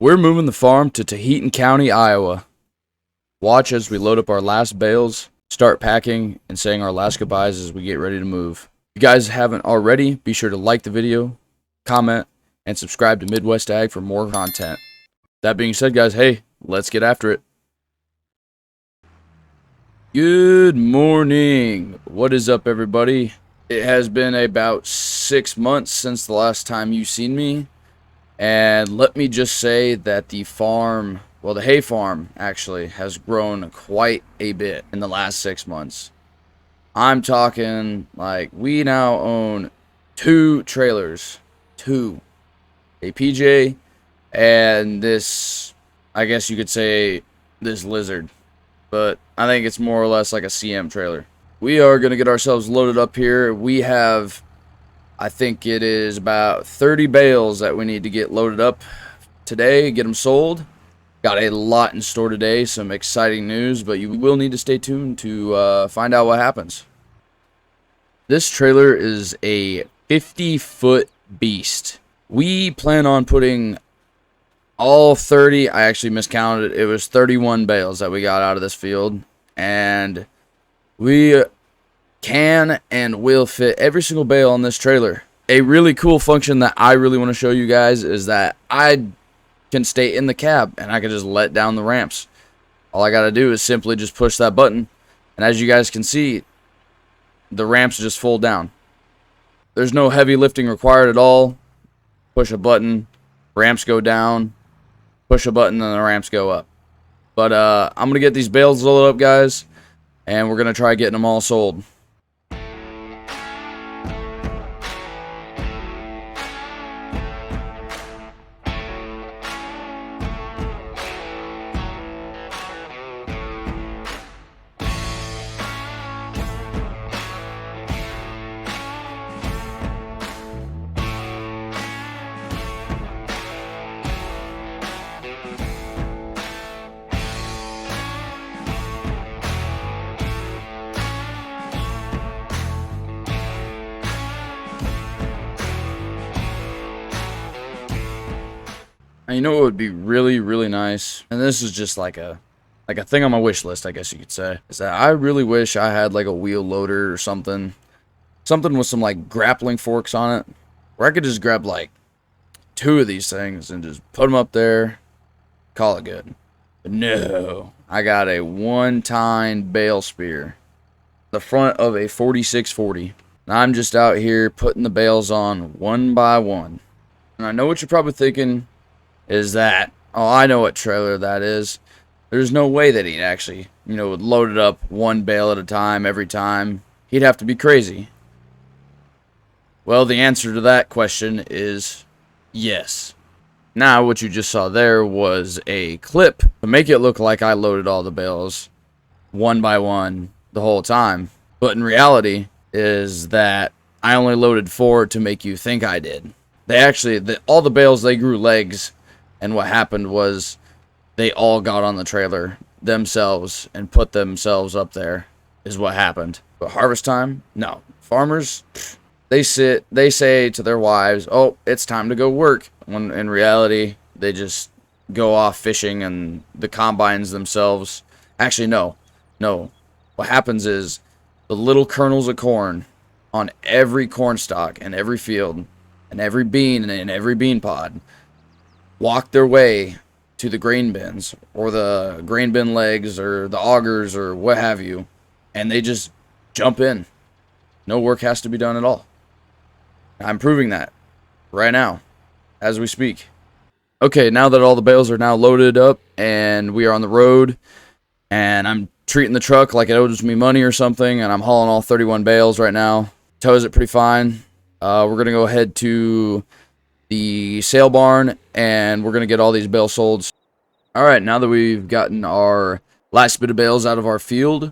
We're moving the farm to Taheton County, Iowa. Watch as we load up our last bales, start packing, and saying our last goodbyes as we get ready to move. If you guys haven't already, be sure to like the video, comment, and subscribe to Midwest Ag for more content. That being said, guys, hey, let's get after it. Good morning. What is up, everybody? It has been about 6 months since the last time you've seen me. And let me just say that the farm, well, the hay farm actually has grown quite a bit in the last 6 months. I'm talking like we now own 2 trailers, 2, a PJ and this, I guess you could say, this lizard, but I think it's more or less like a CM trailer. We are going to get ourselves loaded up here. We have, I think it is about 30 bales that we need to get loaded up today, get them sold. Got a lot in store today, some exciting news, but you will need to stay tuned to find out what happens. This trailer is a 50-foot beast. We plan on putting all 30, I actually miscounted it, it was 31 bales that we got out of this field, and we can and will fit every single bale on this trailer. A really cool function that I really want to show you guys is that I can stay in the cab and I can just let down the ramps. All I got to do is simply just push that button, and as you guys can see, the ramps just fold down. There's no heavy lifting required at all. Push a button, ramps go down, push a button, and the ramps go up. But I'm going to get these bales loaded up, guys, and we're going to try getting them all sold. And you know what would be really, really nice, and this is just like a thing on my wish list, I guess you could say, is that I really wish I had like a wheel loader or something with some like grappling forks on it, where I could just grab like 2 of these things and just put them up there, call it good. But no, I got a one-time bale spear, the front of a 4640, and I'm just out here putting the bales on one by one. And I know what you're probably thinking is that, oh, I know what trailer that is. There's no way that he'd actually, would load it up one bale at a time every time. He'd have to be crazy. Well, the answer to that question is yes. Now, what you just saw there was a clip to make it look like I loaded all the bales one by one the whole time. But in reality is that I only loaded 4 to make you think I did. They actually, all the bales, they grew legs. And what happened was they all got on the trailer themselves and put themselves up there is what happened. But harvest time? No. Farmers, they say to their wives, oh, it's time to go work. When in reality, they just go off fishing and the combines themselves. Actually, no. What happens is the little kernels of corn on every corn stalk and every field and every bean and every bean pod walk their way to the grain bins or the grain bin legs or the augers or what have you, and they just jump in. No work has to be done at all. I'm proving that right now as we speak. Okay, now that all the bales are now loaded up and we are on the road and I'm treating the truck like it owes me money or something, and I'm hauling all 31 bales right now, tows it pretty fine. We're gonna go ahead to the sale barn, and we're going to get all these bales sold. Alright, now that we've gotten our last bit of bales out of our field,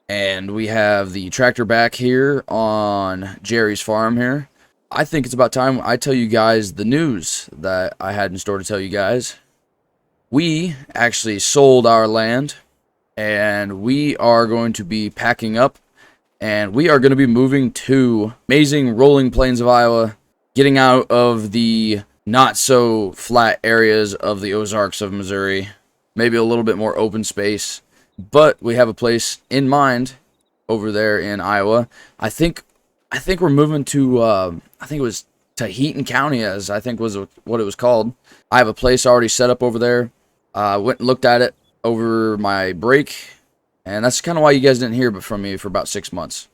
and we have the tractor back here on Jerry's farm here, I think it's about time I tell you guys the news that I had in store to tell you guys. We actually sold our land, and we are going to be packing up, and we are going to be moving to amazing rolling plains of Iowa, getting out of the not so flat areas of the Ozarks of Missouri. Maybe a little bit more open space. But we have a place in mind over there in Iowa. I think we're moving to I think it was Taheton County, as I think was what it was called. I have a place already set up over there. Went and looked at it over my break, and that's kind of why you guys didn't hear from me for about 6 months.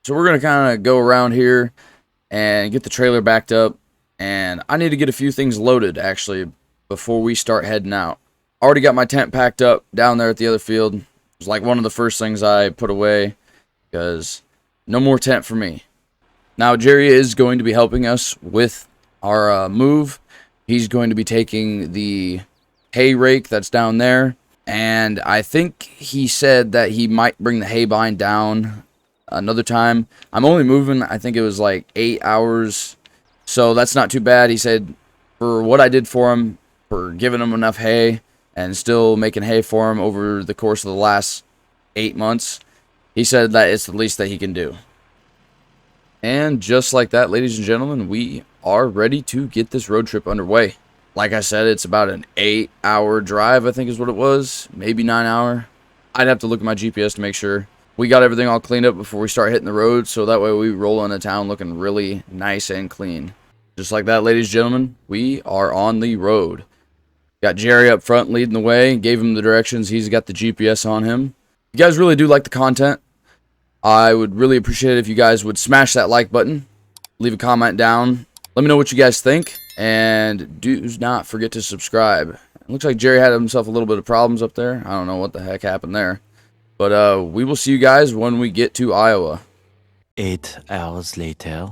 So we're gonna kind of go around here and get the trailer backed up, and I need to get a few things loaded actually before we start heading out. Already got my tent packed up down there at the other field. It was like one of the first things I put away because no more tent for me. Now, Jerry is going to be helping us with our move. He's going to be taking the hay rake that's down there, and I think he said that he might bring the hay bind down another time. I'm only moving, I think it was like 8 hours, so that's not too bad. He said for what I did for him, for giving him enough hay and still making hay for him over the course of the last 8 months, he said that it's the least that he can do. And just like that, ladies and gentlemen, we are ready to get this road trip underway. Like I said, it's about an 8-hour drive, I think is what it was. Maybe 9-hour. I'd have to look at my GPS to make sure. We got everything all cleaned up before we start hitting the road, so that way we roll into town looking really nice and clean. Just like that, ladies and gentlemen, we are on the road. Got Jerry up front leading the way. Gave him the directions. He's got the GPS on him. If you guys really do like the content, I would really appreciate it if you guys would smash that like button. Leave a comment down. Let me know what you guys think. And do not forget to subscribe. It looks like Jerry had himself a little bit of problems up there. I don't know what the heck happened there. But we will see you guys when we get to Iowa. 8 hours later.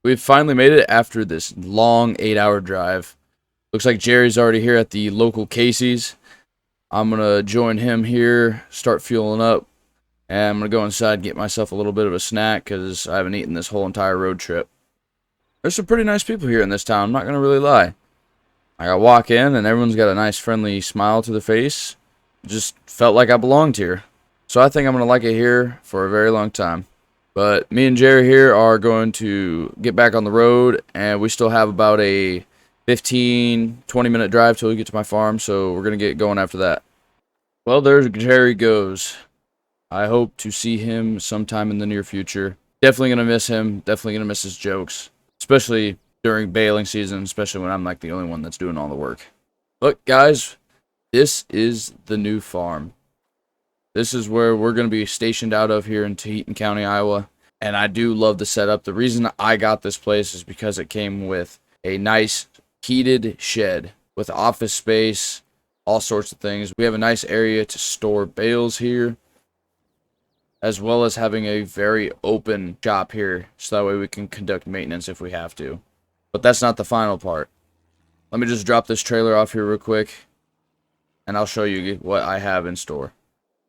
We've finally made it after this long 8-hour drive. Looks like Jerry's already here at the local Casey's. I'm going to join him here, start fueling up. And I'm going to go inside and get myself a little bit of a snack because I haven't eaten this whole entire road trip. There's some pretty nice people here in this town, I'm not going to really lie. I walk in and everyone's got a nice friendly smile to their face. Just felt like I belonged here. So I think I'm going to like it here for a very long time. But me and Jerry here are going to get back on the road, and we still have about a 15-20 minute drive till we get to my farm, so we're going to get going after that. Well, there Jerry goes. I hope to see him sometime in the near future. Definitely going to miss him. Definitely going to miss his jokes. Especially during baling season. Especially when I'm like the only one that's doing all the work. But guys, this is the new farm. This is where we're going to be stationed out of here in Taheton County, Iowa. And I do love the setup. The reason I got this place is because it came with a nice heated shed with office space, all sorts of things. We have a nice area to store bales here, as well as having a very open shop here, so that way we can conduct maintenance if we have to. But that's not the final part. Let me just drop this trailer off here real quick, and I'll show you what I have in store.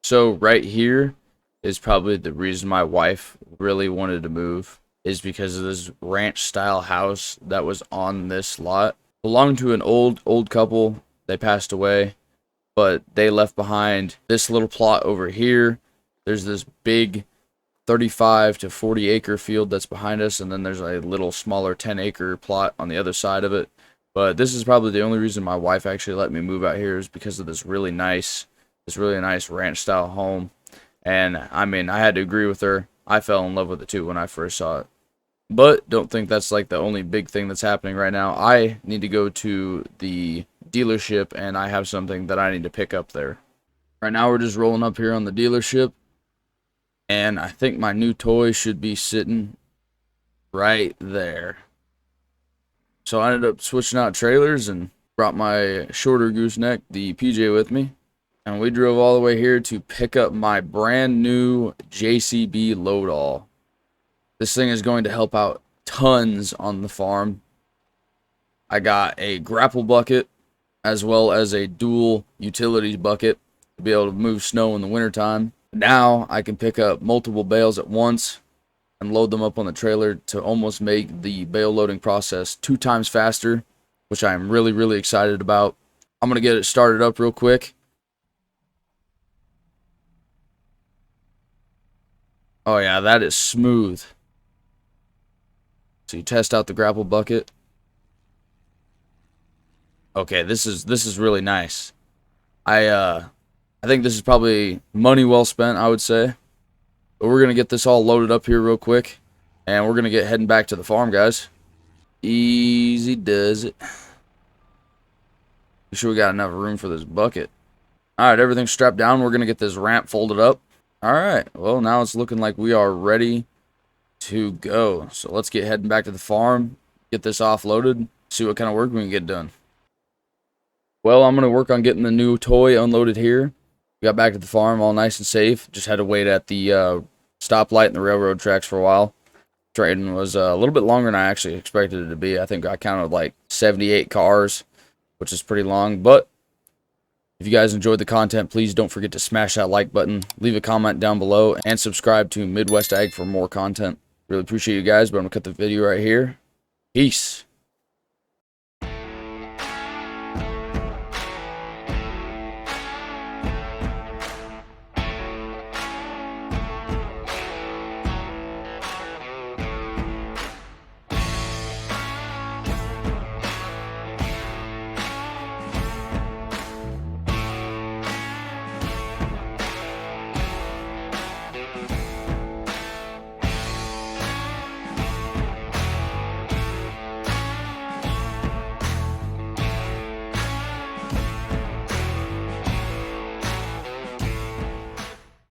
So right here is probably the reason my wife really wanted to move, is because of this ranch style house that was on this lot. Belonged to an old couple. They passed away, but they left behind this little plot over here. There's this big 35 to 40 acre field that's behind us, and then there's a little smaller 10 acre plot on the other side of it. But this is probably the only reason my wife actually let me move out here, is because of this really nice ranch style home. And I mean, I had to agree with her. I fell in love with it too when I first saw it. But don't think that's like the only big thing that's happening right now. I need to go to the dealership, and I have something that I need to pick up there. Right now we're just rolling up here on the dealership, and I think my new toy should be sitting right there. So I ended up switching out trailers and brought my shorter gooseneck, the PJ, with me. And we drove all the way here to pick up my brand new JCB Loadall. This thing is going to help out tons on the farm. I got a grapple bucket as well as a dual utilities bucket to be able to move snow in the wintertime. Now I can pick up multiple bales at once and load them up on the trailer to almost make the bale loading process 2 times faster, which I am really, really excited about. I'm going to get it started up real quick. Oh yeah, that is smooth. So you test out the grapple bucket. Okay, this is really nice. I think this is probably money well spent, I would say. But we're gonna get this all loaded up here real quick, and we're gonna get heading back to the farm, guys. Easy does it. Be sure we got enough room for this bucket. All right, everything's strapped down. We're gonna get this ramp folded up. All right. Well, now it's looking like we are ready to go. So let's get heading back to the farm, get this offloaded, see what kind of work we can get done. Well, I'm gonna work on getting the new toy unloaded here. We got back to the farm all nice and safe. Just had to wait at the stoplight and the railroad tracks for a while. Train was a little bit longer than I actually expected it to be. I think I counted like 78 cars, which is pretty long. But if you guys enjoyed the content, please don't forget to smash that like button, leave a comment down below, and subscribe to Midwest Ag for more content. Really appreciate you guys, but I'm going to cut the video right here. Peace.